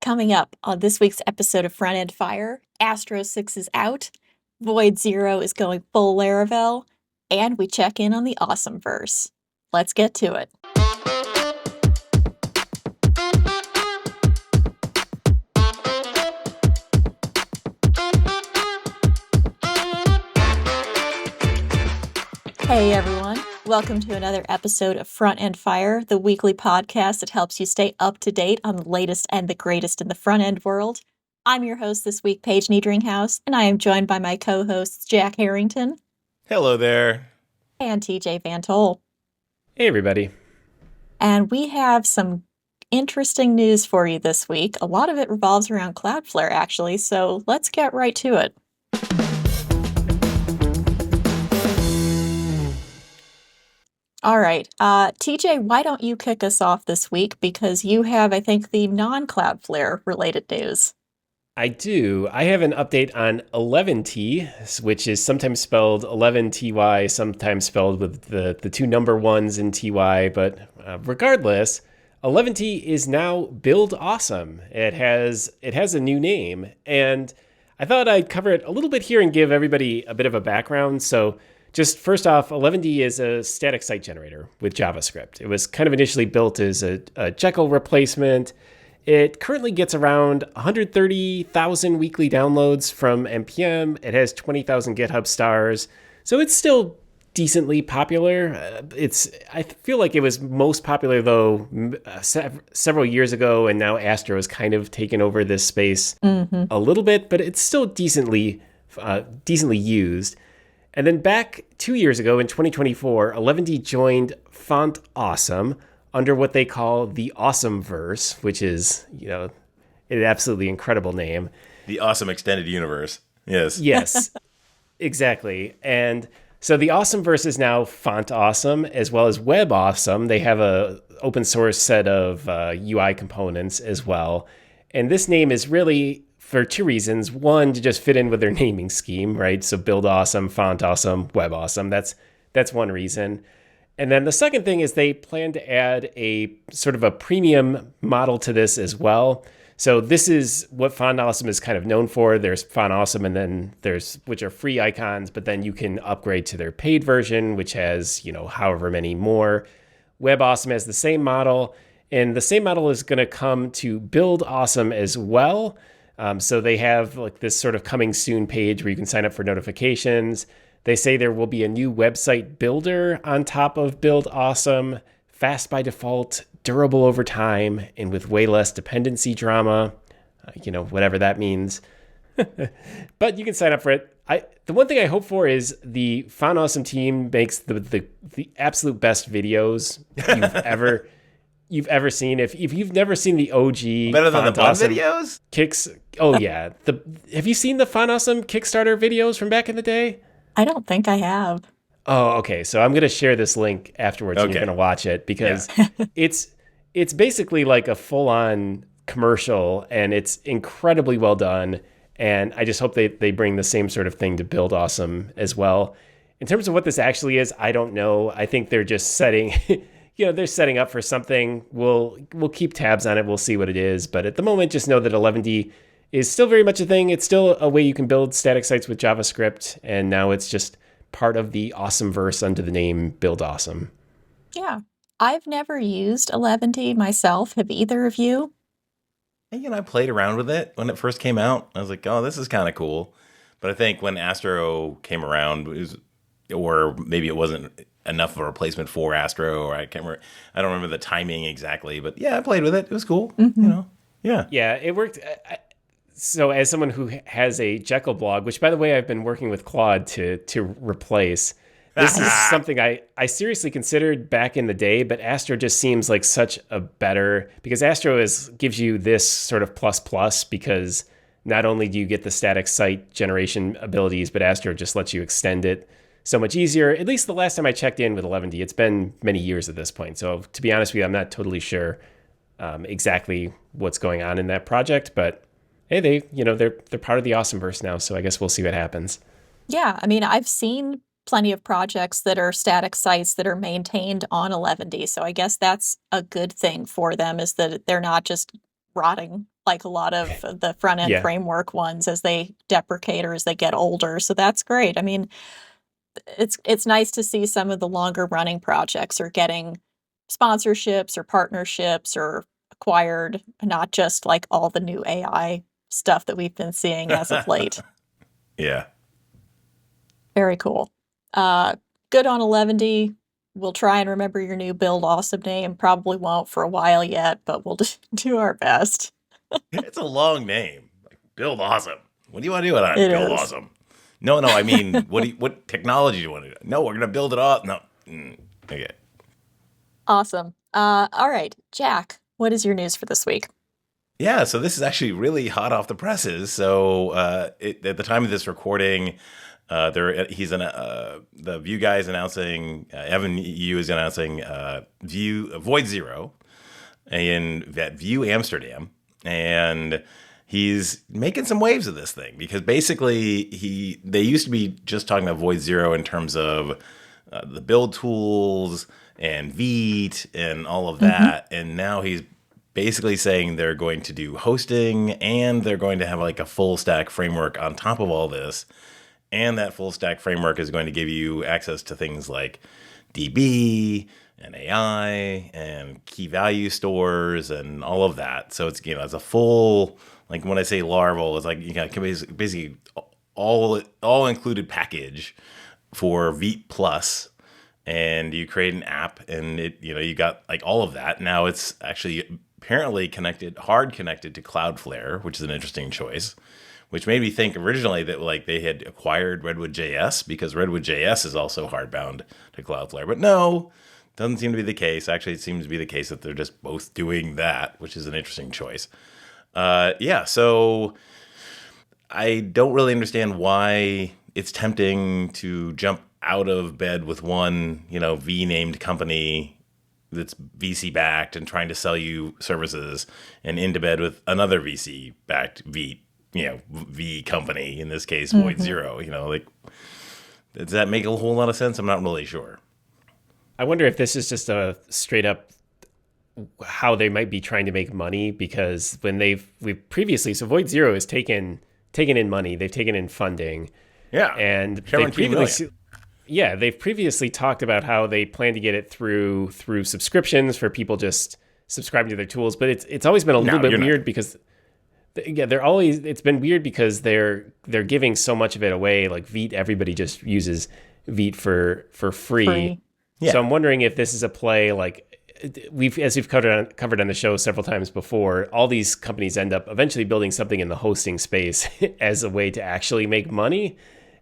Coming up on this week's episode of Front End Fire, Astro 6 is out, VoidZero is going full Laravel, and we check in on the awesomeverse. Let's get to it. Hey everyone, welcome to another episode of Front End Fire, the weekly podcast that helps you stay up to date on the latest and the greatest in the front end world. I'm your host this week, Paige Niedringhaus, and I am joined by my co-hosts Jack Harrington. Hello there. And TJ Van Tol. Hey everybody. And we have some interesting news for you this week. A lot of it revolves around Cloudflare actually, so let's get right to it. All right. TJ, why don't you kick us off this week? Because you have, I think, the non-Cloudflare related news. I do. I have an update on Eleventy, which is sometimes spelled 11ty, sometimes spelled with the two number ones in ty. But regardless, Eleventy is now Build Awesome. It has a new name. And I thought I'd cover it a little bit here and give everybody a bit of a background. So just first off, Eleventy is a static site generator with JavaScript. It was kind of initially built as a Jekyll replacement. It currently gets around 130,000 weekly downloads from NPM. It has 20,000 GitHub stars. So it's still decently popular. I feel like it was most popular, though, several years ago, and now Astro has kind of taken over this space a little bit, but it's still decently used. And then back 2 years ago in 2024, Eleventy joined Font Awesome under what they call the Awesomeverse, which is, an absolutely incredible name. The Awesome Extended Universe. Yes. Yes, exactly. And so the Awesomeverse is now Font Awesome as well as Web Awesome. They have a open source set of UI components as well. And this name is really for two reasons. One, to just fit in with their naming scheme, right? So Build Awesome, Font Awesome, Web Awesome. That's one reason. And then the second thing is they plan to add a sort of a premium model to this as well. So this is what Font Awesome is kind of known for. There's Font Awesome, and then which are free icons, but then you can upgrade to their paid version, which has, however many more. Web Awesome has the same model, and the same model is going to come to Build Awesome as well. So they have like this sort of coming soon page where you can sign up for notifications. They say there will be a new website builder on top of Build Awesome, fast by default, durable over time, and with way less dependency drama, whatever that means. But you can sign up for it. The one thing I hope for is the Font Awesome team makes the absolute best videos you've ever seen. If you've never seen the OG better than Font the Bun Awesome videos? Kicks. Oh yeah. Have you seen the Font Awesome Kickstarter videos from back in the day? I don't think I have. Oh, okay. So I'm going to share this link afterwards and you're going to watch it because it's basically like a full-on commercial and it's incredibly well done. And I just hope they bring the same sort of thing to Build Awesome as well. In terms of what this actually is, I don't know. I think they're just setting, they're setting up for something. We'll keep tabs on it. We'll see what it is. But at the moment, just know that Eleventy is still very much a thing. It's still a way you can build static sites with JavaScript. And now it's just part of the Awesomeverse under the name Build Awesome. Yeah. I've never used Eleventy myself. Have either of you? I played around with it when it first came out. I was like, oh, this is kind of cool. But I think when Astro came around, or maybe it wasn't enough of a replacement for Astro, or I don't remember the timing exactly. But yeah, I played with it. It was cool. Yeah. Yeah, it worked. So as someone who has a Jekyll blog, which by the way, I've been working with Claude to replace, this is something I seriously considered back in the day, but Astro just seems like such a better, because Astro gives you this sort of plus because not only do you get the static site generation abilities, but Astro just lets you extend it so much easier. At least the last time I checked in with Eleventy, it's been many years at this point. So to be honest with you, I'm not totally sure exactly what's going on in that project, but hey, they're part of the Awesomeverse now, so I guess we'll see what happens. Yeah, I mean, I've seen plenty of projects that are static sites that are maintained on Eleventy, so I guess that's a good thing for them, is that they're not just rotting like a lot of the front end framework ones as they deprecate or as they get older. So that's great. I mean, it's nice to see some of the longer running projects are getting sponsorships or partnerships or acquired, not just like all the new AI stuff that we've been seeing as of late. Yeah. Very cool. Good on Eleventy. We'll try and remember your new Build Awesome name. Probably won't for a while yet, but we'll do our best. It's a long name. Like Build Awesome. What do you want to do with it? It Build is. Awesome. No, I mean, what technology do you want to do? No, we're going to build it off. No. Okay. Awesome. All right, Jack, what is your news for this week? Yeah, so this is actually really hot off the presses. So at the time of this recording, the Vue guy is announcing, Evan Yu is announcing VoidZero at Vue Amsterdam, and he's making some waves of this thing because basically they used to be just talking about VoidZero in terms of the build tools and Vite and all of that, and now he's basically saying they're going to do hosting and they're going to have like a full stack framework on top of all this. And that full stack framework is going to give you access to things like DB and AI and key value stores and all of that. So it's, it's a full, like when I say Laravel, it's like, basically all included package for Vite Plus. And you create an app and you got like all of that. Now it's actually apparently hard connected to Cloudflare, which is an interesting choice, which made me think originally that like they had acquired Redwood.js because Redwood.js is also hardbound to Cloudflare. But no, doesn't seem to be the case. Actually, it seems to be the case that they're just both doing that, which is an interesting choice. So I don't really understand why it's tempting to jump out of bed with one, V-named company that's VC backed and trying to sell you services, and into bed with another VC backed V company, in this case VoidZero. Like, does that make a whole lot of sense? I'm not really sure. I wonder if this is just a straight up how they might be trying to make money, because when we've previously, so VoidZero has taken in money, they've taken in funding. Yeah. And they've previously talked about how they plan to get it through subscriptions for people just subscribing to their tools. But it's always been a little bit weird because it's been weird because they're giving so much of it away. Like Vite, everybody just uses Vite for free. Yeah. So I'm wondering if this is a play like as we've covered on the show several times before, all these companies end up eventually building something in the hosting space as a way to actually make money.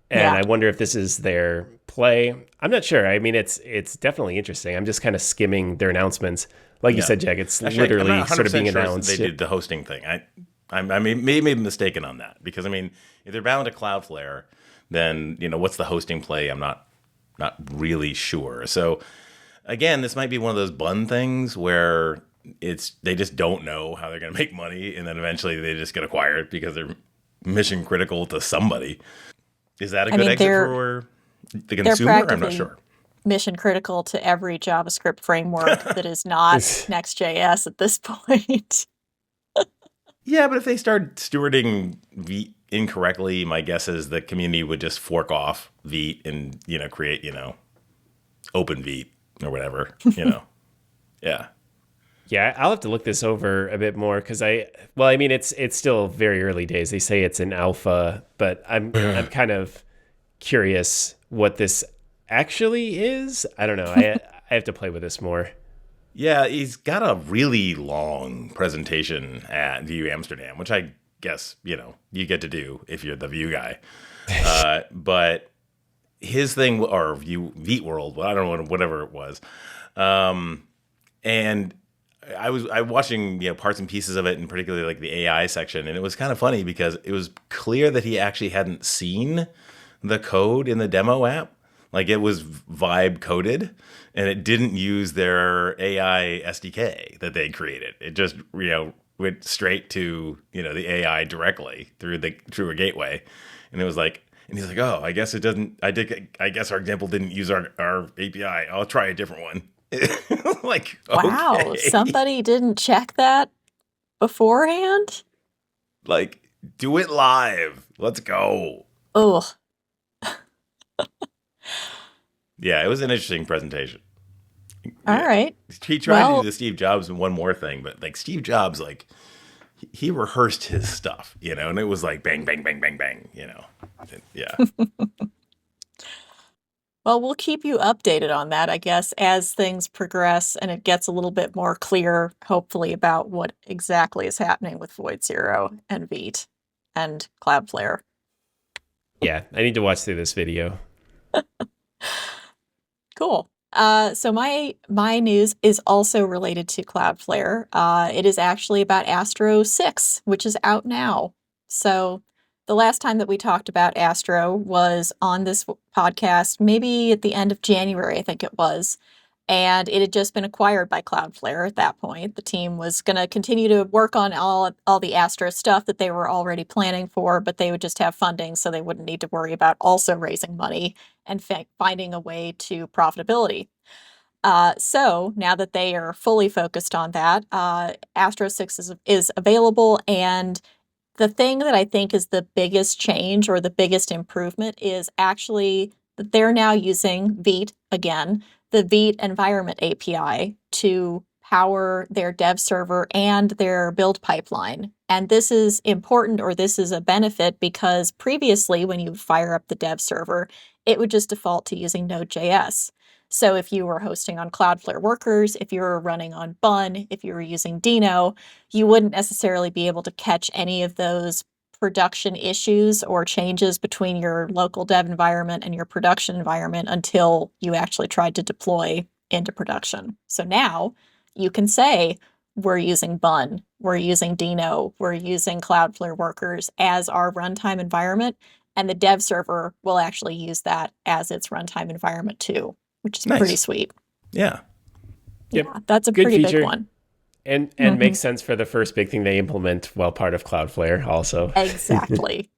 And I wonder if this is their play. I'm not sure. I mean, it's definitely interesting. I'm just kind of skimming their announcements. Like you said, Jack, it's actually, literally sort of being announced. They did the hosting thing. I may be mistaken on that because, I mean, if they're bound to Cloudflare, then, what's the hosting play? I'm not really sure. So, again, this might be one of those bun things where they just don't know how they're going to make money, and then eventually they just get acquired because they're mission critical to somebody. Is that a good exit for the consumer? I'm not sure. Mission critical to every JavaScript framework that is not Next.js at this point. Yeah, but if they start stewarding Vite incorrectly, my guess is the community would just fork off Vite and create Open Vite or whatever. Yeah. Yeah, I'll have to look this over a bit more because it's still very early days. They say it's an alpha, but I'm kind of curious what this actually is. I don't know. I have to play with this more. Yeah, he's got a really long presentation at Vue Amsterdam, which I guess, you get to do if you're the Vue guy. But his thing, or Vite World, I don't know, whatever it was. And I was watching parts and pieces of it, and particularly like the AI section, and it was kind of funny because it was clear that he actually hadn't seen the code in the demo app. Like, it was vibe coded, and it didn't use their AI SDK that they created. It just went straight to the AI directly through a gateway, and it was like, and he's like, oh, I guess it doesn't. I guess our example didn't use our API. I'll try a different one. Like, wow, okay. Somebody didn't check that beforehand? Like, do it live. Let's go. Oh, Yeah, it was an interesting presentation. all Yeah. right. He tried to Well, do the Steve Jobs and one more thing, but like Steve Jobs, like he rehearsed his stuff, and it was like bang, bang, bang, bang, bang, Yeah. well, we'll keep you updated on that, I guess, as things progress and it gets a little bit more clear, hopefully, about what exactly is happening with VoidZero and Vite and Cloudflare. Yeah, I need to watch through this video. Cool. So my news is also related to Cloudflare. It is actually about Astro 6, which is out now. So the last time that we talked about Astro was on this podcast, maybe at the end of January, I think it was. And it had just been acquired by Cloudflare at that point. The team was going to continue to work on all the Astro stuff that they were already planning for, but they would just have funding, so they wouldn't need to worry about also raising money and finding a way to profitability. So now that they are fully focused on that, Astro 6 is available. And the thing that I think is the biggest change or the biggest improvement is actually that they're now using Vite again, the Vite environment API to power their dev server and their build pipeline. And this is important, or this is a benefit, because previously when you fire up the dev server, it would just default to using Node.js. So if you were hosting on Cloudflare Workers, if you were running on Bun, if you were using Dino, you wouldn't necessarily be able to catch any of those production issues or changes between your local dev environment and your production environment until you actually tried to deploy into production. So now you can say, we're using Bun, we're using Dino, we're using Cloudflare Workers as our runtime environment, and the dev server will actually use that as its runtime environment too, which is Nice. pretty sweet. Yeah. Yep. Yeah, that's a Good pretty feature. big one. And makes sense for the first big thing they implement while part of Cloudflare also. Exactly.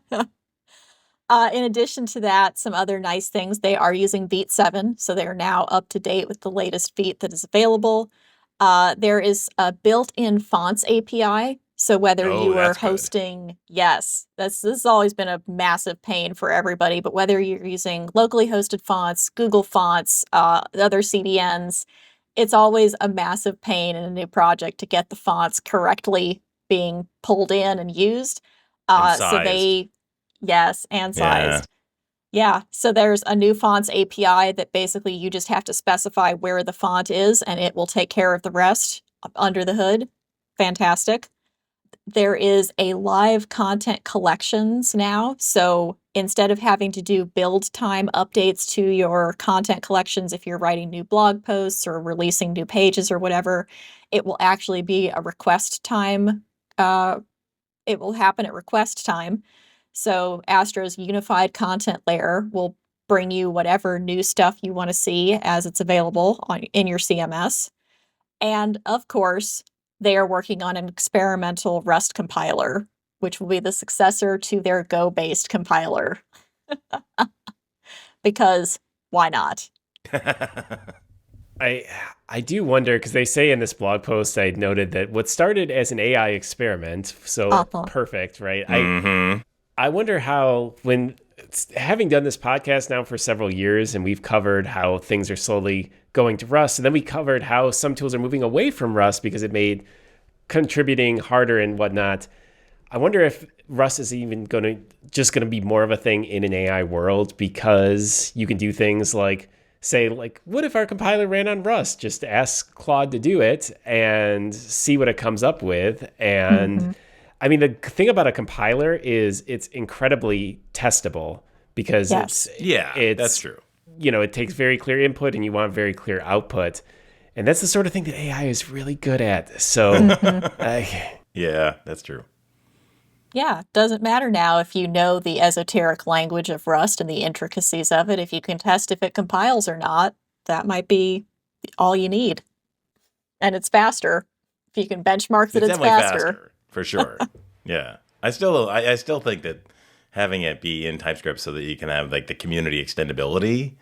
In addition to that, some other nice things, they are using Vite 7, so they are now up to date with the latest Vite that is available. There is a built-in fonts API, so whether Oh, you are that's good. hosting, yes, this has always been a massive pain for everybody, but whether you're using locally hosted fonts, Google fonts, other CDNs, it's always a massive pain in a new project to get the fonts correctly being pulled in and used. And So sized. yes, and Yeah. sized. Yeah, so there's a new fonts API that basically you just have to specify where the font is and it will take care of the rest under the hood. Fantastic. There is a live content collections now. So instead of having to do build time updates to your content collections, if you're writing new blog posts or releasing new pages or whatever, it will actually be a request time. It will happen at request time. So Astro's unified content layer will bring you whatever new stuff you want to see as it's available in your CMS. And of course, they are working on an experimental Rust compiler, which will be the successor to their Go-based compiler. Because why not? I do wonder, because they say in this blog post I noted that what started as an AI experiment, so perfect, right? Mm-hmm. I wonder how, when having done this podcast now for several years, and we've covered how things are slowly going to Rust, and then we covered how some tools are moving away from Rust because it made contributing harder and whatnot. I wonder if Rust is even going to be more of a thing in an AI world, because you can do things like say, like, what if our compiler ran on Rust? Just ask Claude to do it and see what it comes up with. And I mean, the thing about a compiler is it's incredibly testable, because Yes. it's that's true. It takes very clear input and you want very clear output. And that's the sort of thing that AI is really good at. So, Yeah, that's true. Yeah, doesn't matter now if you know the esoteric language of Rust and the intricacies of it. If you can test if it compiles or not, that might be all you need. And it's faster. If you can benchmark that it's definitely faster. for sure. Yeah, I still think that having it be in TypeScript so that you can have like the community extendability,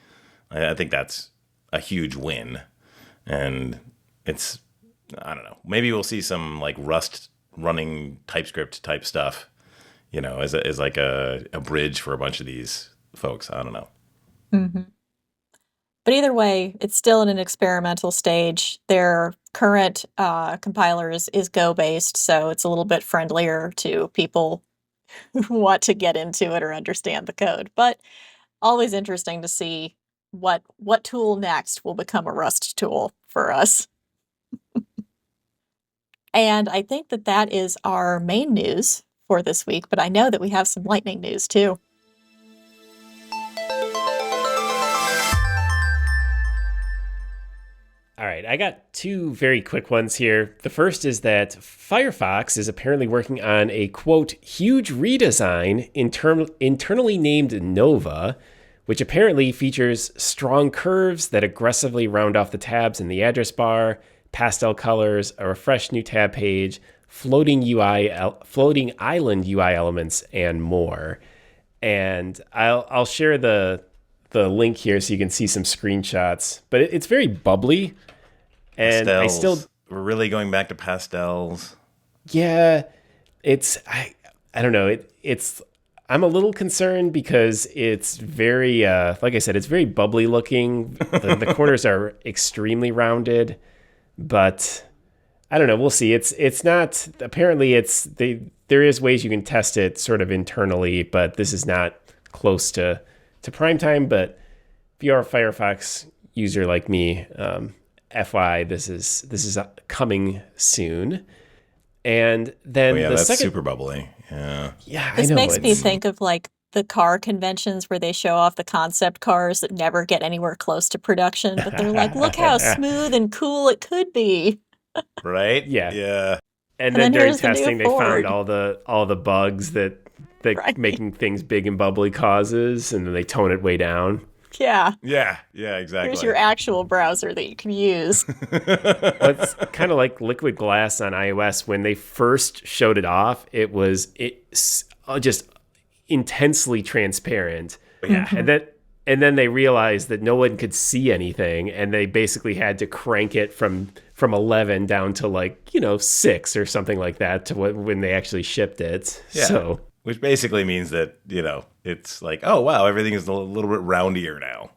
I think that's a huge win. And it's, I don't know, maybe we'll see some like Rust running TypeScript type stuff, as like a bridge for a bunch of these folks. I don't know. Mm-hmm. But either way, it's still in an experimental stage. Their current compiler is Go-based, so it's a little bit friendlier to people who want to get into it or understand the code. But always interesting to see what tool next will become a Rust tool for us. And I think that is our main news for this week, but I know that we have some lightning news too. All right, I got two very quick ones here. The first is that Firefox is apparently working on a, quote, huge redesign internally named Nova, which apparently features strong curves that aggressively round off the tabs in the address bar, pastel colors, a refreshed new tab page, floating island UI elements, and more. And I'll share the link here so you can see some screenshots. But it's very bubbly. And pastels. We're really going back to pastels. Yeah, I don't know. I'm a little concerned because it's very, like I said, it's very bubbly looking. The corners are extremely rounded, but I don't know. We'll see. It's not, apparently there is ways you can test it sort of internally, but this is not close to prime time. But if you're a Firefox user like me, FY, this is coming soon. And then that's super bubbly. Yeah. Yeah, this I know. Makes me think of like the car conventions where they show off the concept cars that never get anywhere close to production, but they're like, look how smooth and cool it could be. Right? Yeah. Yeah. And then during here's the new testing, they Ford. found all the bugs that Right. making things big and bubbly causes, and then they tone it way down. Yeah. Yeah, exactly. Here's your actual browser that you can use. It's kind of like Liquid Glass on iOS. When they first showed it off, it's just intensely transparent. Yeah. And then they realized that no one could see anything, and they basically had to crank it from 11 down to 6 or something like that to when they actually shipped it. Yeah. So, which basically means that, it's like, oh, wow, everything is a little bit roundier now,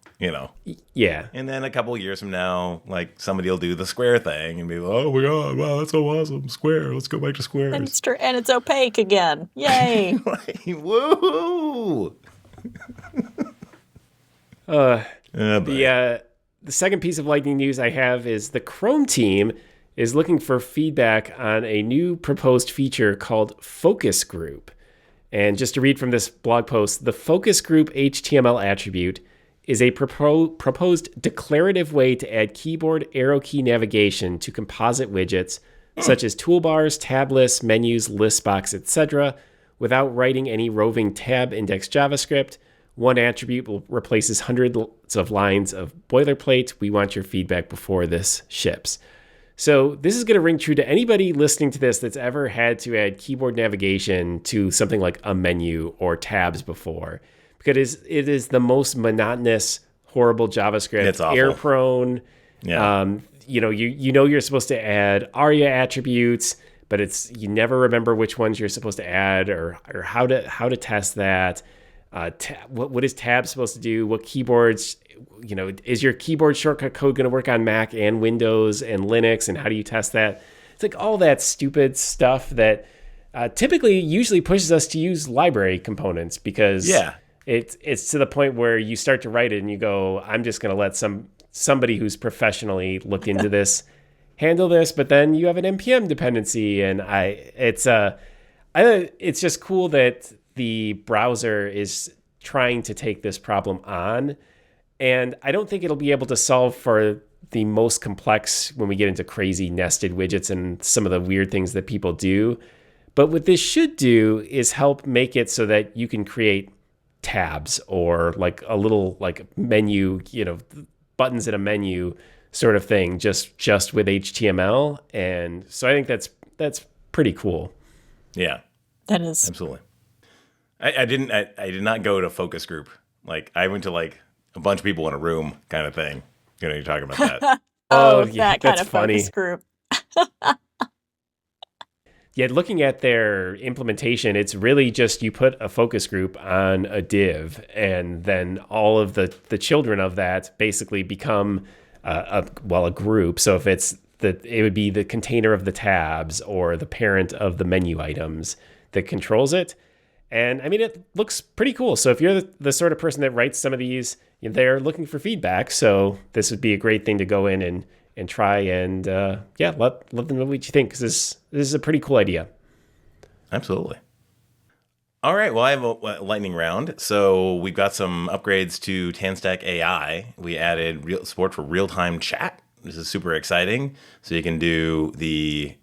Yeah. And then a couple of years from now, like, somebody will do the square thing and be like, oh my God, wow, that's so awesome. Square, let's go back to squares. And it's opaque again. Yay. Woohoo! The second piece of lightning news I have is the Chrome team is looking for feedback on a new proposed feature called focusgroup. And just to read from this blog post, the focusgroup HTML attribute is a proposed declarative way to add keyboard arrow key navigation to composite widgets such as toolbars, tab lists, menus, list box, etc., without writing any roving tab index JavaScript. One attribute replaces hundreds of lines of boilerplate. We want your feedback before this ships. So this is going to ring true to anybody listening to this that's ever had to add keyboard navigation to something like a menu or tabs before. Because it is the most monotonous, horrible JavaScript. It's awful. Error prone. Yeah. You're supposed to add ARIA attributes, but you never remember which ones you're supposed to add or how to test that. What is tab supposed to do? What keyboards, is your keyboard shortcut code going to work on Mac and Windows and Linux? And how do you test that? It's like all that stupid stuff that typically usually pushes us to use library components because it's to the point where you start to write it and you go, I'm just going to let somebody who's professionally looked into this handle this. But then you have an NPM dependency, and it's just cool that the browser is trying to take this problem on. And I don't think it'll be able to solve for the most complex when we get into crazy nested widgets and some of the weird things that people do. But what this should do is help make it so that you can create tabs or like a little like menu, buttons in a menu sort of thing, just with HTML. And so I think that's pretty cool. Yeah. That is. Absolutely. I did not go to focus group. Like I went to like a bunch of people in a room kind of thing. You're talking about that. That kind of funny. focus group. Yeah, looking at their implementation, it's really just you put a focus group on a div, and then all of the children of that basically become a group. So if it would be the container of the tabs or the parent of the menu items that controls it. And I mean, it looks pretty cool. So if you're the sort of person that writes some of these, they're looking for feedback. So this would be a great thing to go in and try and let them know what you think, because this is a pretty cool idea. Absolutely. All right, well, I have a lightning round. So we've got some upgrades to TanStack AI. We added support for real-time chat. This is super exciting. So you can do the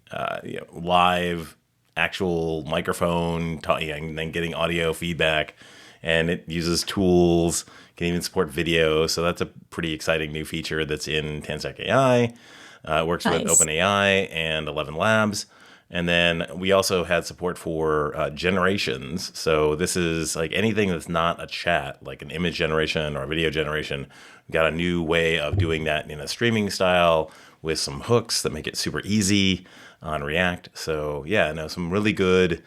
live actual microphone, and then getting audio feedback. And it uses tools, can even support video. So that's a pretty exciting new feature that's in TanStack AI. It works with OpenAI and 11 Labs. And then we also had support for generations. So this is like anything that's not a chat, like an image generation or a video generation. We got a new way of doing that in a streaming style with some hooks that make it super easy on React. So some really good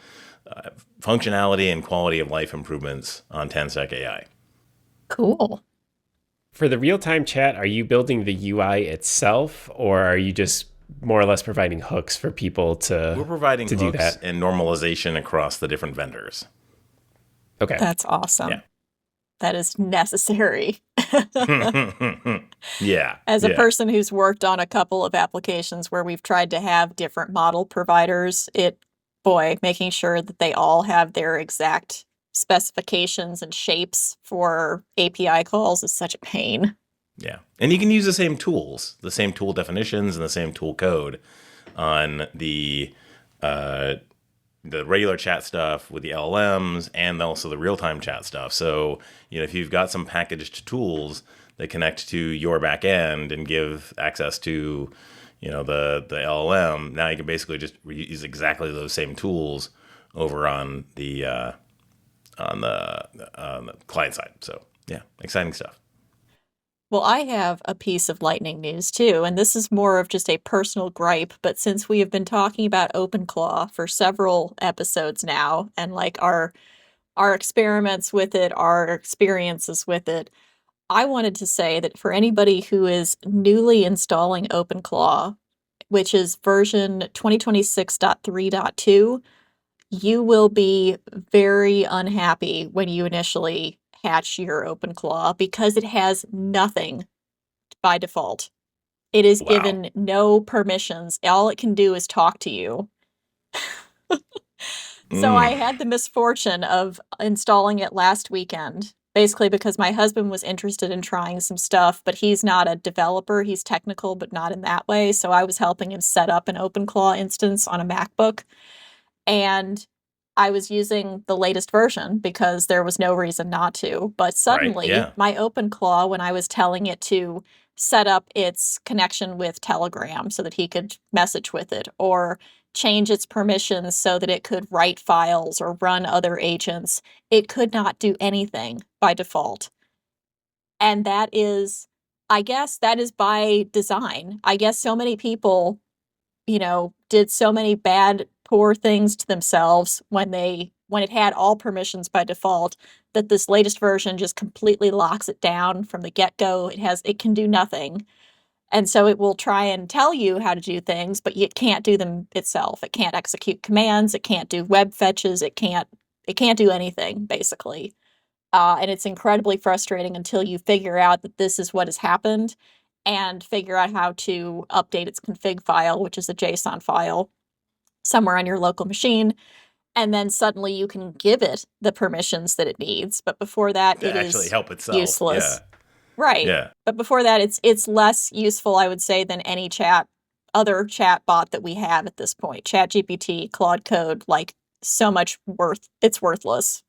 functionality and quality of life improvements on TanStack AI. Cool. For the real-time chat, are you building the UI itself, or are you just more or less providing hooks for people to We're providing to hooks do that and normalization across the different vendors. Okay. That's awesome. Yeah. That is necessary. Yeah. As a person who's worked on a couple of applications where we've tried to have different model providers, making sure that they all have their exact specifications and shapes for API calls is such a pain. Yeah. And you can use the same tools, the same tool definitions and the same tool code on the regular chat stuff with the LLMs and also the real-time chat stuff. So, if you've got some packaged tools that connect to your back end and give access to, the LLM, now you can basically just use exactly those same tools over on the client side. So, exciting stuff. Well, I have a piece of lightning news too, and this is more of just a personal gripe, but since we have been talking about OpenClaw for several episodes now, and like our experiments with it, our experiences with it, I wanted to say that for anybody who is newly installing OpenClaw, which is version 2026.3.2, you will be very unhappy when you initially hatch your OpenClaw because it has nothing by default. It is given no permissions. All it can do is talk to you. So I had the misfortune of installing it last weekend, basically because my husband was interested in trying some stuff, but he's not a developer. He's technical, but not in that way. So I was helping him set up an OpenClaw instance on a MacBook. And I was using the latest version because there was no reason not to. But suddenly, my OpenClaw, when I was telling it to set up its connection with Telegram so that he could message with it, or change its permissions so that it could write files or run other agents, it could not do anything by default. And that is, I guess, that is by design. I guess so many people, did so many poor things to themselves when it had all permissions by default, that this latest version just completely locks it down from the get-go. It can do nothing. And so it will try and tell you how to do things, but it can't do them itself. It can't execute commands. It can't do web fetches. It can't do anything, basically. And it's incredibly frustrating until you figure out that this is what has happened and figure out how to update its config file, which is a JSON file, somewhere on your local machine. And then suddenly you can give it the permissions that it needs. But before that, it is help itself. useless. Yeah. Right. Yeah. But before that, it's less useful, I would say, than any other chat bot that we have at this point. ChatGPT, Claude Code, it's worthless.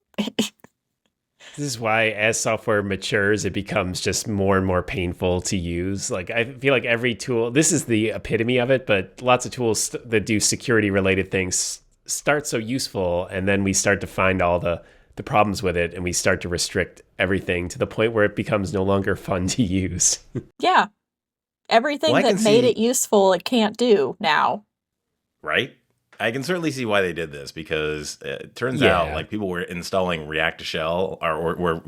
This is why, as software matures, it becomes just more and more painful to use. Like, I feel like every tool, this is the epitome of it, but lots of tools that do security-related things start so useful, and then we start to find all the problems with it, and we start to restrict everything to the point where it becomes no longer fun to use. Yeah. Everything that made it useful, it can't do now. Right? I can certainly see why they did this, because it turns Yeah. out like people were installing React to Shell, or were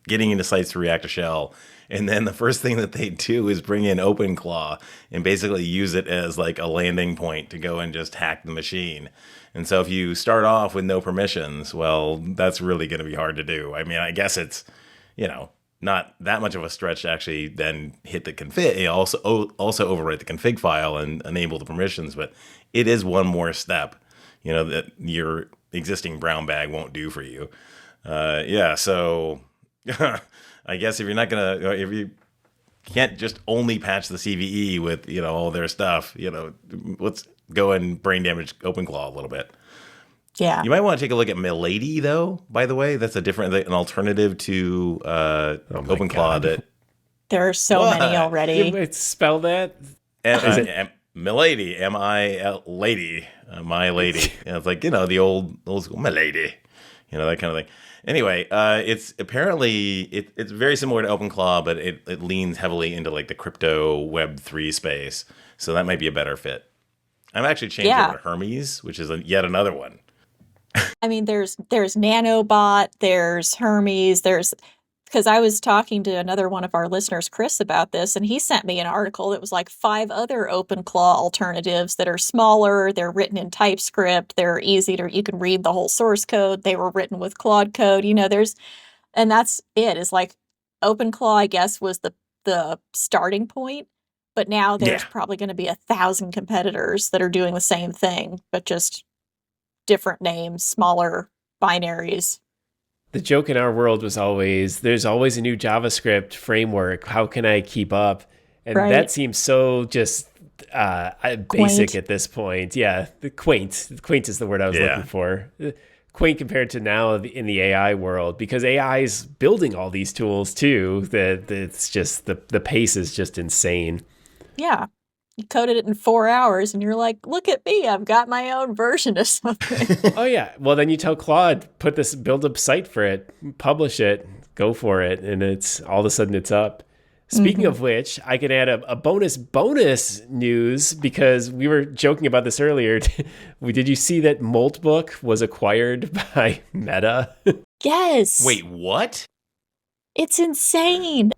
getting into sites through React to Shell. And then the first thing that they do is bring in OpenClaw and basically use it as like a landing point to go and just hack the machine. And so if you start off with no permissions, well, that's really going to be hard to do. I mean, I guess it's, not that much of a stretch to actually then hit the config, also overwrite the config file and enable the permissions. But it is one more step, that your existing brown bag won't do for you. So I guess if you can't just only patch the CVE with, all their stuff, let's go and brain damage OpenClaw a little bit. Yeah. You might want to take a look at Milady, though, by the way. That's an alternative to OpenClaw. That there are so many already. Spell that? Milady, M-I-L-Lady, my lady. It's like, the old school Milady, that kind of thing. Anyway, it's apparently, it's very similar to OpenClaw, but it leans heavily into like the crypto Web3 space. So that might be a better fit. I'm actually changing over to Hermes, which is yet another one. I mean, there's Nanobot, there's Hermes, because I was talking to another one of our listeners, Chris, about this, and he sent me an article that was like 5 other OpenClaw alternatives that are smaller, they're written in TypeScript, they're easy you can read the whole source code, they were written with Claude code, and that's it. It's like OpenClaw, I guess, was the starting point, but now there's probably going to be 1,000 competitors that are doing the same thing, but just different names, smaller binaries. The joke in our world was always, there's always a new JavaScript framework. How can I keep up? And that seems so just basic at this point. Yeah, quaint. Quaint is the word I was looking for. Quaint compared to now in the AI world, because AI is building all these tools too. That it's just the pace is just insane. Yeah. You coded it in 4 hours and you're like, look at me, I've got my own version of something. Oh yeah. Well, then you tell Claude, build a site for it, publish it, go for it. And it's all of a sudden it's up. Speaking of which, I can add a bonus news, because we were joking about this earlier. Did you see that Moltbook was acquired by Meta? Yes. Wait, what? It's insane.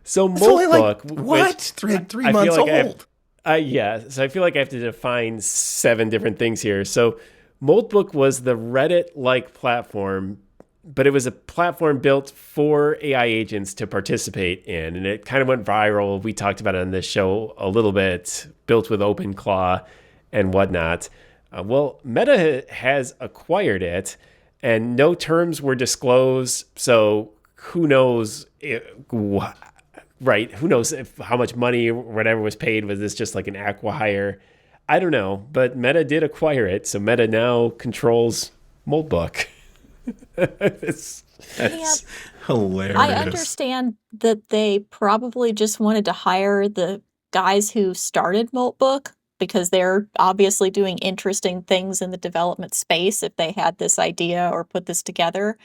So Moltbook, what? Three months old. So I feel like I have to define 7 different things here. So Moltbook was the Reddit-like platform, but it was a platform built for AI agents to participate in, and it kind of went viral. We talked about it on this show a little bit, built with OpenClaw and whatnot. Well, Meta has acquired it, and no terms were disclosed, so who knows Right. Who knows how much money or whatever was paid? Was this just like an acqui-hire? I don't know. But Meta did acquire it. So Meta now controls Moltbook. That's hilarious. I understand that they probably just wanted to hire the guys who started Moltbook, because they're obviously doing interesting things in the development space if they had this idea or put this together.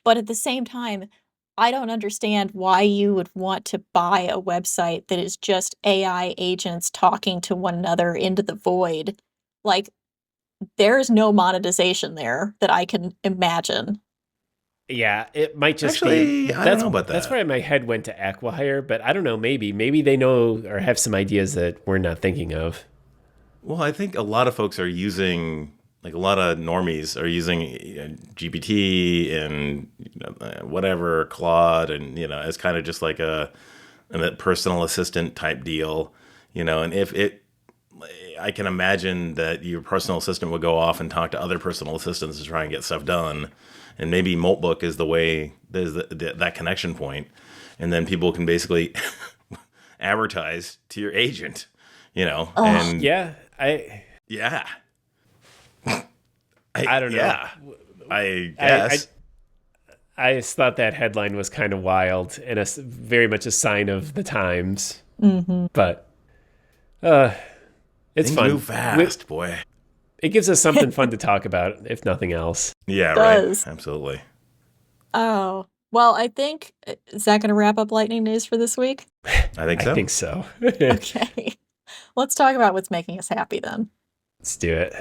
But at the same time, I don't understand why you would want to buy a website that is just AI agents talking to one another into the void. Like, there's no monetization there that I can imagine. Yeah, it might just be. I don't know about that. That's why my head went to acqui-hire, but I don't know. Maybe they know or have some ideas that we're not thinking of. Well, I think a lot of folks are using, like a lot of normies are using GPT and whatever, Claude, and as kind of just like a personal assistant type deal, and I can imagine that your personal assistant would go off and talk to other personal assistants to try and get stuff done, and maybe Moltbook is the way, there's that connection point, and then people can basically advertise to your agent, and I don't know. Yeah, I guess. I just thought that headline was kind of wild and very much a sign of the times. Mm-hmm. But it's fun. Move fast, boy. It gives us something fun to talk about, if nothing else. Yeah, right. Absolutely. Oh, well, I think, is that going to wrap up Lightning News for this week? I think so. Okay. Let's talk about what's making us happy then. Let's do it.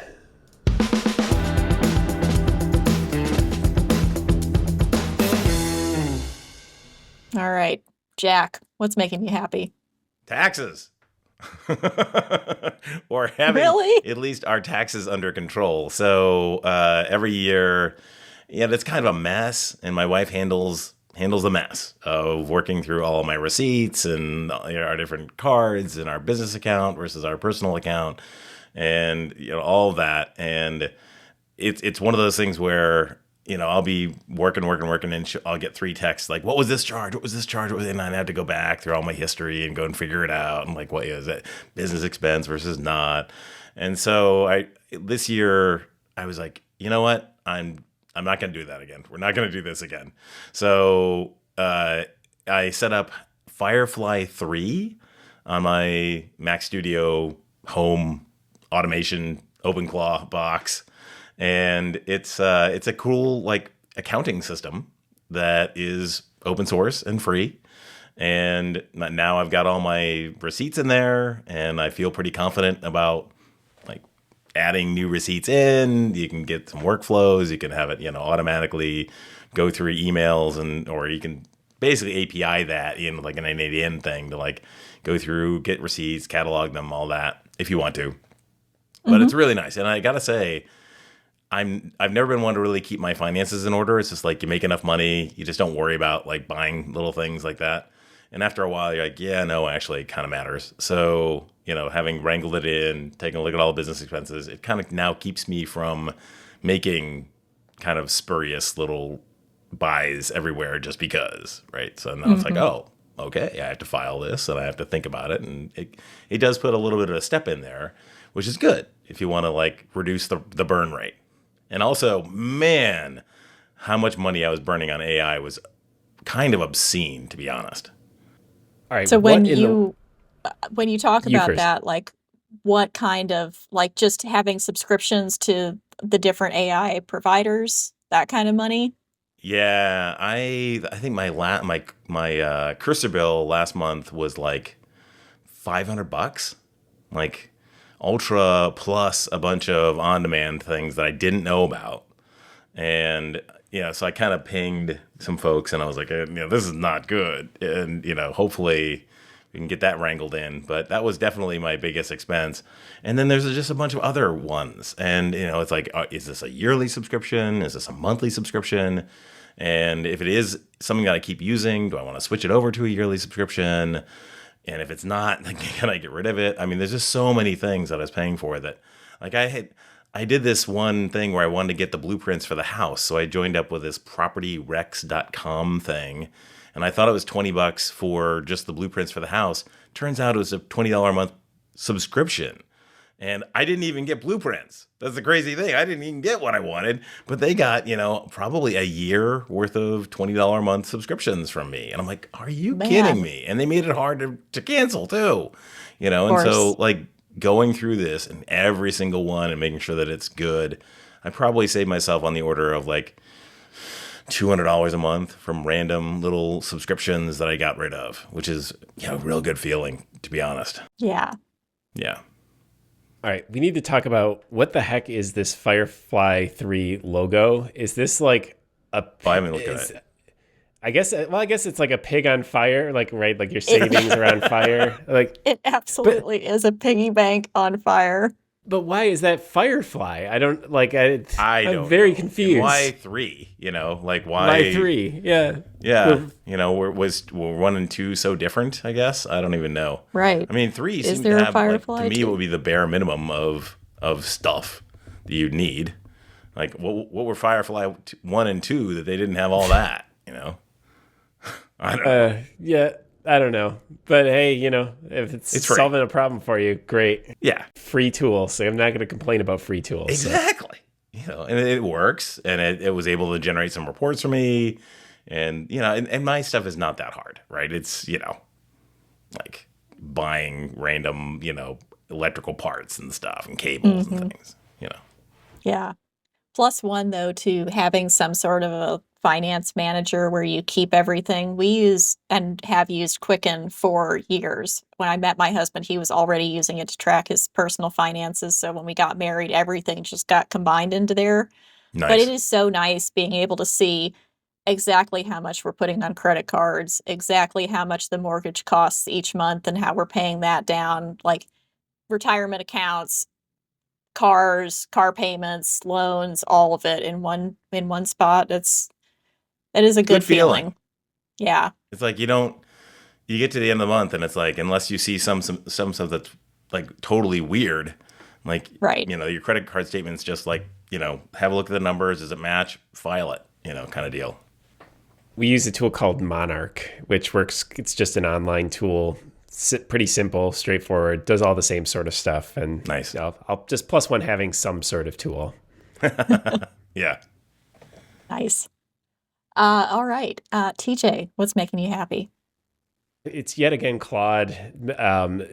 All right, Jack, what's making you happy? Taxes. Or having Really? at least our taxes under control. So every year, yeah, that's kind of a mess, and my wife handles the mess of working through all of my receipts and our different cards and our business account versus our personal account, and all of that. And it's one of those things where I'll be working, and I'll get 3 texts like, "What was this charge? What was this charge?" And I have to go back through all my history and go and figure it out. And like, what is it? Business expense versus not. And so this year I was like, you know what? I'm not going to do that again. We're not going to do this again. So I set up Firefly 3 on my Mac Studio home automation OpenClaw box. And it's a cool like accounting system that is open source and free. And now I've got all my receipts in there, and I feel pretty confident about like adding new receipts in. You can get some workflows. You can have it automatically go through emails, or you can basically API that in like an NADN thing to like go through, get receipts, catalog them, all that if you want to. But it's really nice, and I gotta say, I've never been one to really keep my finances in order. It's just like you make enough money, you just don't worry about like buying little things like that. And after a while, you're like, yeah, no, actually, it kind of matters. So having wrangled it in, taking a look at all the business expenses, it kind of now keeps me from making kind of spurious little buys everywhere just because, right? So now it's like, oh, okay, I have to file this and I have to think about it, and it does put a little bit of a step in there, which is good if you want to like reduce the burn rate. And also, man, how much money I was burning on AI was kind of obscene, to be honest. All right. So when you talk You about first. that, like what kind of like just having subscriptions to the different AI providers, that kind of money? Yeah, I think my cursor bill last month was like $500, like Ultra plus a bunch of on-demand things that I didn't know about. And so I kind of pinged some folks, and I was like, this is not good, and hopefully we can get that wrangled in. But that was definitely my biggest expense. And then there's just a bunch of other ones, and it's like, is this a yearly subscription? Is this a monthly subscription? And if it is something that I keep using, do I want to switch it over to a yearly subscription? And if it's not, then can I get rid of it? I mean, there's just so many things that I was paying for that. Like I did this one thing where I wanted to get the blueprints for the house. So I joined up with this propertyrex.com thing. And I thought it was $20 for just the blueprints for the house. Turns out it was a $20 a month subscription. And I didn't even get blueprints. That's the crazy thing. I didn't even get what I wanted, but they got, probably a year worth of $20 a month subscriptions from me. And I'm like, are you kidding me? And they made it hard to cancel too, and so like going through this and every single one and making sure that it's good, I probably saved myself on the order of like $200 a month from random little subscriptions that I got rid of, which is, a real good feeling, to be honest. Yeah. Yeah. All right, we need to talk about what the heck is this Firefly 3 logo? Is this like a... I haven't looked at it. I guess it's like a pig on fire, like, right? Like your savings are on fire. Like It absolutely is a piggy bank on fire. But why is that Firefly? I don't like. I'm very confused. And why 3? Like why? Why 3? Yeah. Yeah. We're 1 and 2 so different? I guess I don't even know. Right. I mean, 3 is seems there to have a Firefly to me too? it would be the bare minimum of stuff that you'd need. Like what were Firefly 1 and 2 that they didn't have all that? I don't know. Yeah. I don't know. But hey, if it's solving a problem for you, great. Yeah. Free tools. So I'm not going to complain about free tools. Exactly. And it works, and it was able to generate some reports for me, and and my stuff is not that hard, right? It's like buying random electrical parts and stuff and cables and things. Yeah. Plus one though to having some sort of a finance manager where you keep everything. We use and have used Quicken for years. When I met my husband, he was already using it to track his personal finances. So when we got married, everything just got combined into there. But it Nice. is so nice being able to see exactly how much we're putting on credit cards, exactly how much the mortgage costs each month and how we're paying that down, like retirement accounts, cars, car payments, loans, all of it in one spot. It is a Good good feeling. feeling. Yeah. It's like you get to the end of the month and it's like, unless you see some stuff that's like totally weird, like, Right. your credit card statement's just like, have a look at the numbers. Does it match? File it, kind of deal. We use a tool called Monarch, which works. It's just an online tool. Pretty simple, straightforward, does all the same sort of stuff. And Nice. I'll just plus one having some sort of tool. Yeah. Nice. All right. TJ, what's making you happy? It's yet again Claude,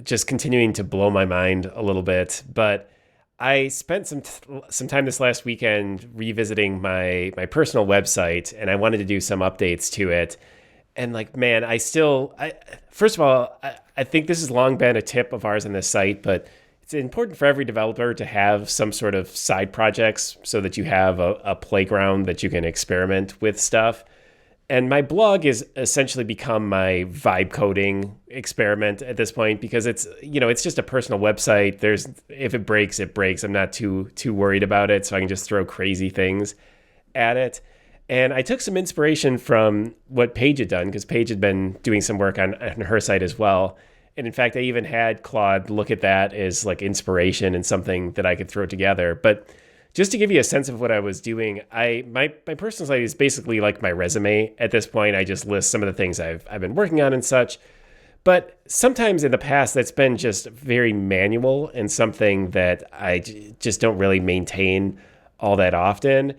just continuing to blow my mind a little bit. But I spent some time this last weekend revisiting my personal website, and I wanted to do some updates to it. And like, man, first of all, I think this has long been a tip of ours on this site, but it's important for every developer to have some sort of side projects so that you have a playground that you can experiment with stuff. And my blog has essentially become my vibe coding experiment at this point because it's just a personal website. If it breaks, it breaks. I'm not too worried about it, so I can just throw crazy things at it. And I took some inspiration from what Paige had done because Paige had been doing some work on her site as well. And in fact, I even had Claude look at that as like inspiration and something that I could throw together. But just to give you a sense of what I was doing, my personal site is basically like my resume at this point. I just list some of the things I've been working on and such. But sometimes in the past, that's been just very manual and something that I just don't really maintain all that often.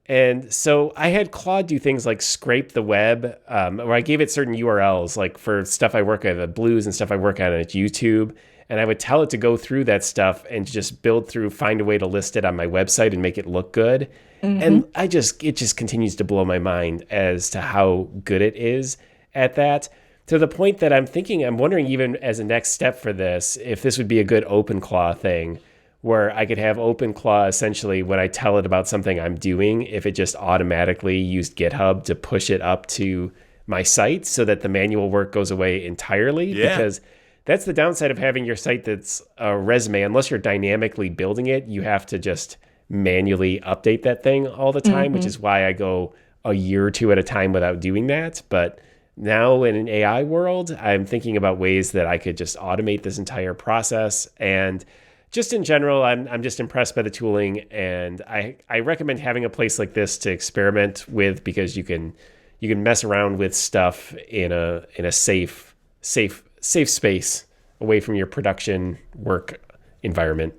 And so I had Claude do things like scrape the web, where I gave it certain URLs, like for stuff I work on at Blues and stuff I work on at YouTube. And I would tell it to go through that stuff and just find a way to list it on my website and make it look good. Mm-hmm. And it just continues to blow my mind as to how good it is at that, to the point that I'm wondering even as a next step for this, if this would be a good OpenClaw thing, where I could have OpenClaw essentially when I tell it about something I'm doing, if it just automatically used GitHub to push it up to my site so that the manual work goes away entirely. Yeah. Because that's the downside of having your site that's a resume. Unless you're dynamically building it, you have to just manually update that thing all the time, which is why I go a year or two at a time without doing that. But now in an AI world, I'm thinking about ways that I could just automate this entire process. And just in general, I'm just impressed by the tooling. And I recommend having a place like this to experiment with because you can mess around with stuff in a safe space away from your production work environment.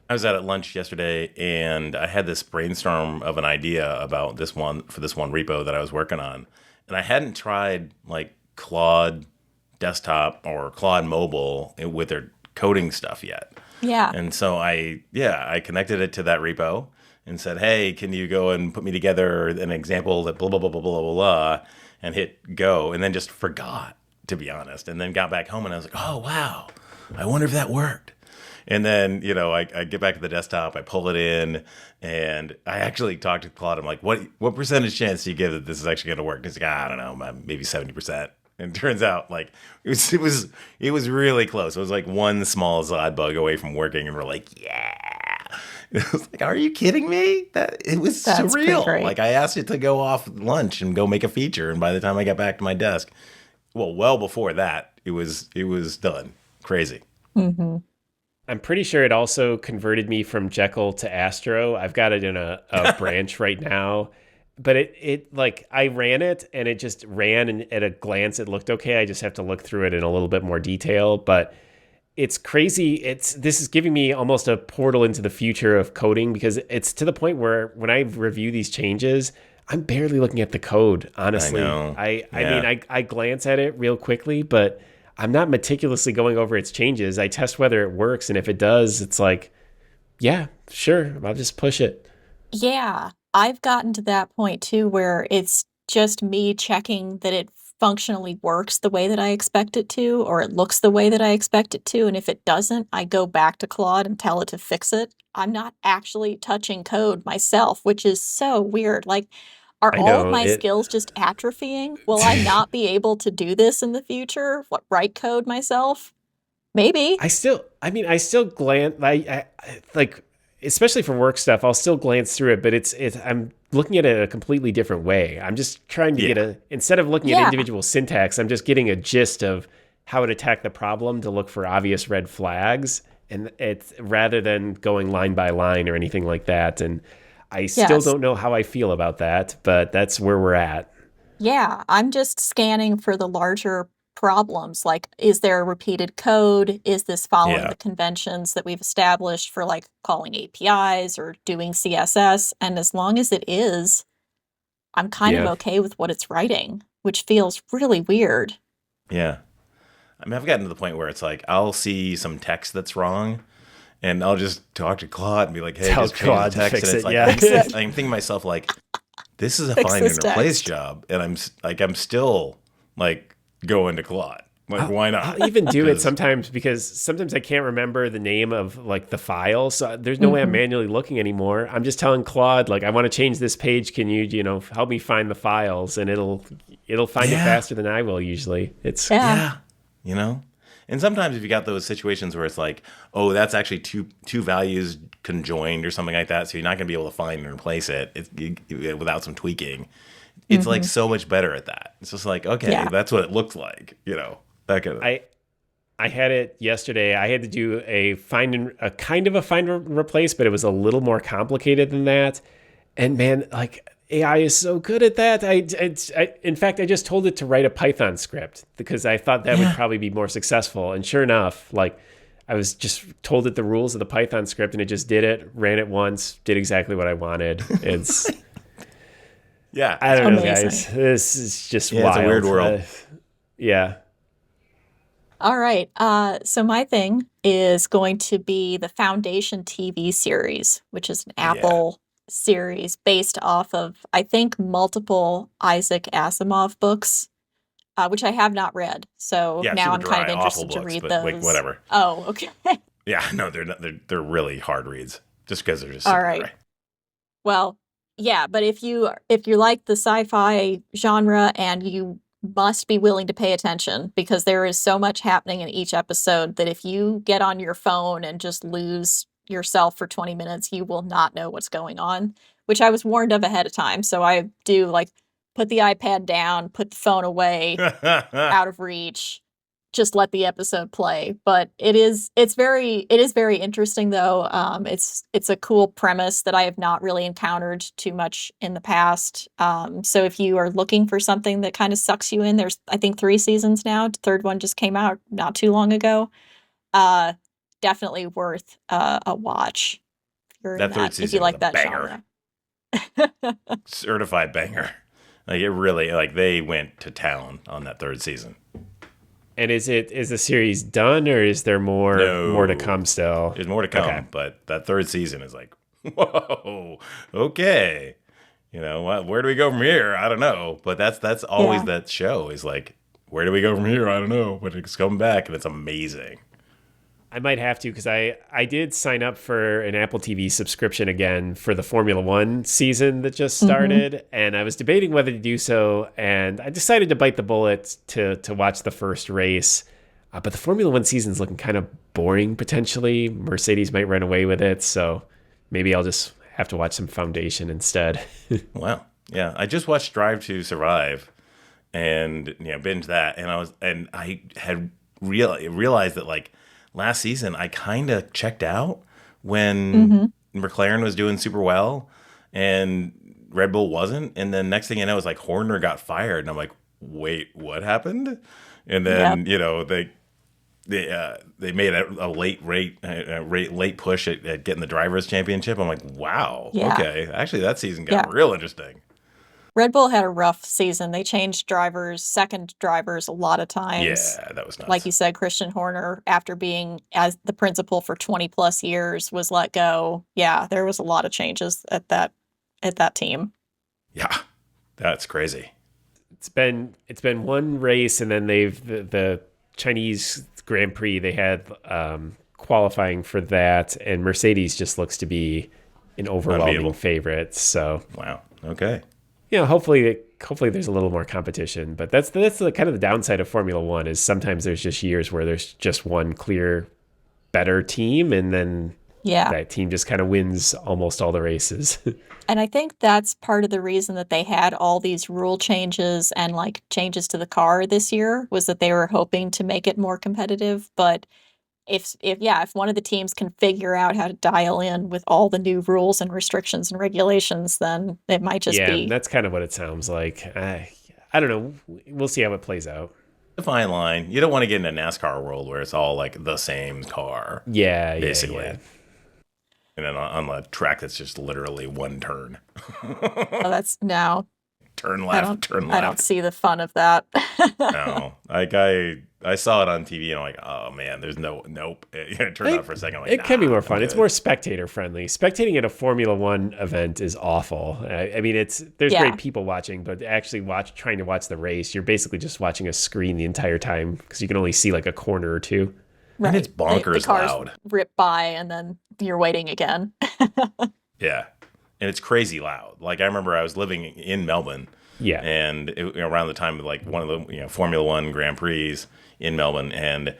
I was out at lunch yesterday and I had this brainstorm of an idea about this one repo that I was working on. And I hadn't tried like Claude desktop or Claude mobile with their coding stuff yet. Yeah. And so I connected it to that repo and said, hey, can you go and put me together an example that blah, blah, blah, blah, blah, blah, blah, and hit go, and then just forgot, to be honest, and then got back home and I was like, oh, wow, I wonder if that worked. And then, I get back to the desktop, I pull it in, and I actually talked to Claude. I'm like, what percentage chance do you give that this is actually going to work? And he's like, I don't know, maybe 70%. And it turns out, like, it was really close. It was like one small Zod bug away from working, and we're like, yeah. It was like, are you kidding me? It was That's surreal. great. Like, I asked it to go off lunch and go make a feature, and by the time I got back to my desk, well before that, it was done. Crazy. Mm-hmm. I'm pretty sure it also converted me from Jekyll to Astro. I've got it in a branch right now. But it like I ran it and it just ran, and at a glance it looked okay. I just have to look through it in a little bit more detail. But it's crazy. This is giving me almost a portal into the future of coding, because it's to the point where when I review these changes, I'm barely looking at the code, honestly. I know. I mean, I glance at it real quickly, but I'm not meticulously going over its changes. I test whether it works, and if it does, it's like, yeah, sure, I'll just push it. Yeah. I've gotten to that point too where it's just me checking that it functionally works the way that I expect it to, or it looks the way that I expect it to. And if it doesn't, I go back to Claude and tell it to fix it. I'm not actually touching code myself, which is so weird. Like, are I all of know my it. skills just atrophying? Will I not be able to do this in the future? What, write code myself? Maybe. I still glance, like, especially for work stuff, I'll still glance through it, but I'm looking at it a completely different way. I'm just trying to Yeah. instead of looking at Yeah. individual syntax, I'm just getting a gist of how to attack the problem to look for obvious red flags. And it's rather than going line by line or anything like that. And I still Yes. don't know how I feel about that, but that's where we're at. Yeah, I'm just scanning for the larger problems. Like, is there repeated code? Is this following Yeah. the conventions that we've established for like calling APIs or doing CSS? And as long as it is, I'm kind of Yeah. okay with what it's writing, which feels really weird. Yeah. I mean, I've gotten to the point where it's like I'll see some text that's wrong, and I'll just talk to Claude and be like, "Hey, Tell just change Claude the to text." fix And it's it, like yeah. Fix it. I'm thinking to myself like, "This is a Fix find this and replace text. job," and I'm still like going to Claude. Like, why not? I'll even do it 'Cause- sometimes because sometimes I can't remember the name of like the file. So there's no way I'm manually looking anymore. I'm just telling Claude, like, I want to change this page. Can you help me find the files? And it'll find it Yeah. faster than I will usually. It's Yeah. Yeah, you know. And sometimes if you got those situations where it's like, oh, that's actually two values conjoined or something like that, so you're not going to be able to find and replace it without some tweaking. It's like so much better at that. It's just like, okay, Yeah. that's what it looks like, that kind of. I had it yesterday. I had to do a kind of a find and replace, but it was a little more complicated than that. And man, like AI is so good at that. In fact, I just told it to write a Python script because I thought that would probably be more successful. And sure enough, like I was just told it the rules of the Python script, and it just did it, ran it once, did exactly what I wanted. It's Yeah, I don't know, Amazing. guys. This is just Yeah, wild. it's a weird world. Yeah. All right. So my thing is going to be the Foundation TV series, which is an Apple series based off of, I think, multiple Isaac Asimov books, which I have not read. So Yeah, now super I'm kind dry, of awful interested to books, read but, those. like, whatever. Oh, okay. Yeah, no, they're not, they're really hard reads just because they're just All super right. dry. Well, yeah, but if you like the sci-fi genre, and you must be willing to pay attention because there is so much happening in each episode that if you get on your phone and just lose yourself for 20 minutes, you will not know what's going on, which I was warned of ahead of time. So I do like put the iPad down, put the phone away, out of reach, just let the episode play. But it is very interesting though. It's a cool premise that I have not really encountered too much in the past. So if you are looking for something that kind of sucks you in, there's I think 3 seasons now. The third one just came out not too long ago. Definitely worth a watch if you're in That third if season you was like a that banger. genre. Certified banger. Like, it really, like, they went to town on that third season. And is the series done, or is there more to come still? There's more to come, Okay. but that third season is like, whoa, okay. Where do we go from here? I don't know. But that's always Yeah. that show is like, where do we go from here? I don't know. But it's coming back, and it's amazing. I might have to, because I did sign up for an Apple TV subscription again for the Formula One season that just started, and I was debating whether to do so, and I decided to bite the bullet to watch the first race. But the Formula One season's looking kind of boring potentially. Mercedes might run away with it, so maybe I'll just have to watch some Foundation instead. Wow. Yeah. I just watched Drive to Survive and binge that, and I had realized that, like, last season I kind of checked out when McLaren was doing super well and Red Bull wasn't, and then next thing you know is like Horner got fired, and I'm like, wait, what happened? And then they made a late push at getting the drivers' championship. I'm like, wow, Yeah. okay, actually that season got real interesting. Red Bull had a rough season. They changed drivers, second drivers a lot of times. Yeah, that was nuts. Like you said, Christian Horner, after being as the principal for 20 plus years, was let go. Yeah, there was a lot of changes at that at that team. Yeah, that's crazy. It's been one race, and then the Chinese Grand Prix, they had qualifying for that, and Mercedes just looks to be an overwhelming Unbeatable. favorite. So Wow. Okay. hopefully there's a little more competition, but that's the kind of the downside of Formula One is sometimes there's just years where there's just one clear better team, and then that team just kind of wins almost all the races. And I think that's part of the reason that they had all these rule changes and like changes to the car this year was that they were hoping to make it more competitive. But if one of the teams can figure out how to dial in with all the new rules and restrictions and regulations, then it might just be. Yeah, that's kind of what it sounds like. I don't know. We'll see how it plays out. The fine line. You don't want to get in a NASCAR world where it's all like the same car. Yeah, basically. Yeah. And then on a track that's just literally one turn. That's no. Turn left, turn left. I don't see the fun of that. No. Like I saw it on TV and I'm like, oh man, there's nope. It turned out for a second. Like, it can be more fun. It's more spectator friendly. Spectating at a Formula One event is awful. I mean, there's great people watching, but actually trying to watch the race, you're basically just watching a screen the entire time because you can only see like a corner or two. Right. And it's bonkers the cars loud. Rip by and then you're waiting again. Yeah. And it's crazy loud. Like I remember I was living in Melbourne. Yeah. And around the time of like one of the Formula One Grand Prix in Melbourne, and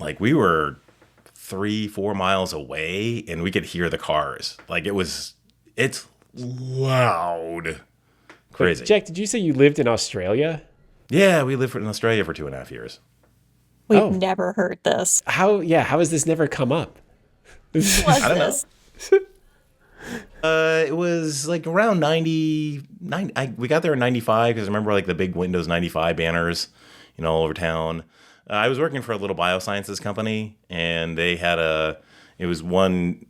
like we were 3-4 miles away, and we could hear the cars. Like it's loud, crazy. Wait, Jack, did you say you lived in Australia? Yeah, we lived in Australia for 2.5 years. We've never heard this. How has this never come up? I don't know. It was like around 90. We got there in 95 because I remember like the big Windows 95 banners, all over town. I was working for a little biosciences company, and they had it was one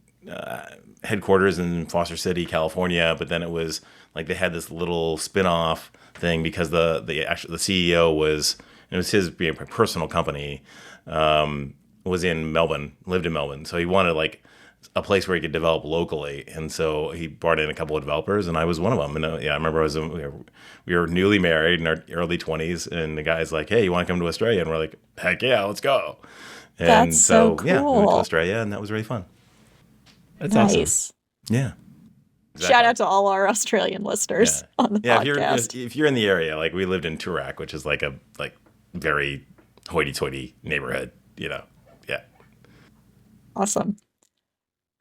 headquarters in Foster City, California, but then it was like they had this little spin-off thing because the CEO was, it was his personal company, was in Melbourne, lived in Melbourne, so he wanted like a place where he could develop locally, and so he brought in a couple of developers, and I was one of them. And I remember we were newly married in our early 20s, and the guy's like, "Hey, you want to come to Australia?" And we're like, "Heck yeah, let's go!" And that's so cool. Yeah, we went to Australia, and that was really fun. That's nice. Awesome. Yeah. Exactly. Shout out to all our Australian listeners on the podcast. If you're in the area, like we lived in Toorak, which is like a very hoity-toity neighborhood, Yeah. Awesome.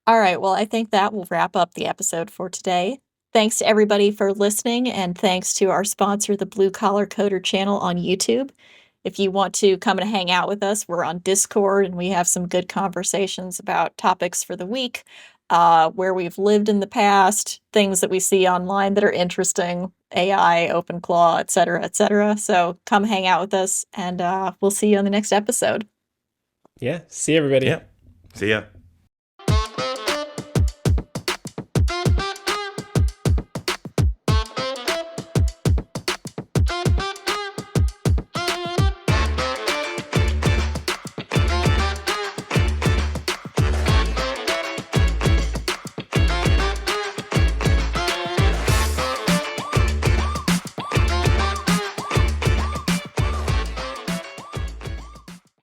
All right. Well, I think that will wrap up the episode for today. Thanks to everybody for listening, and thanks to our sponsor, the Blue Collar Coder channel on YouTube. If you want to come and hang out with us, we're on Discord, and we have some good conversations about topics for the week, where we've lived in the past, things that we see online that are interesting, AI, OpenClaw, et cetera, et cetera. So come hang out with us, and we'll see you on the next episode. Yeah. See everybody. Yeah. See ya.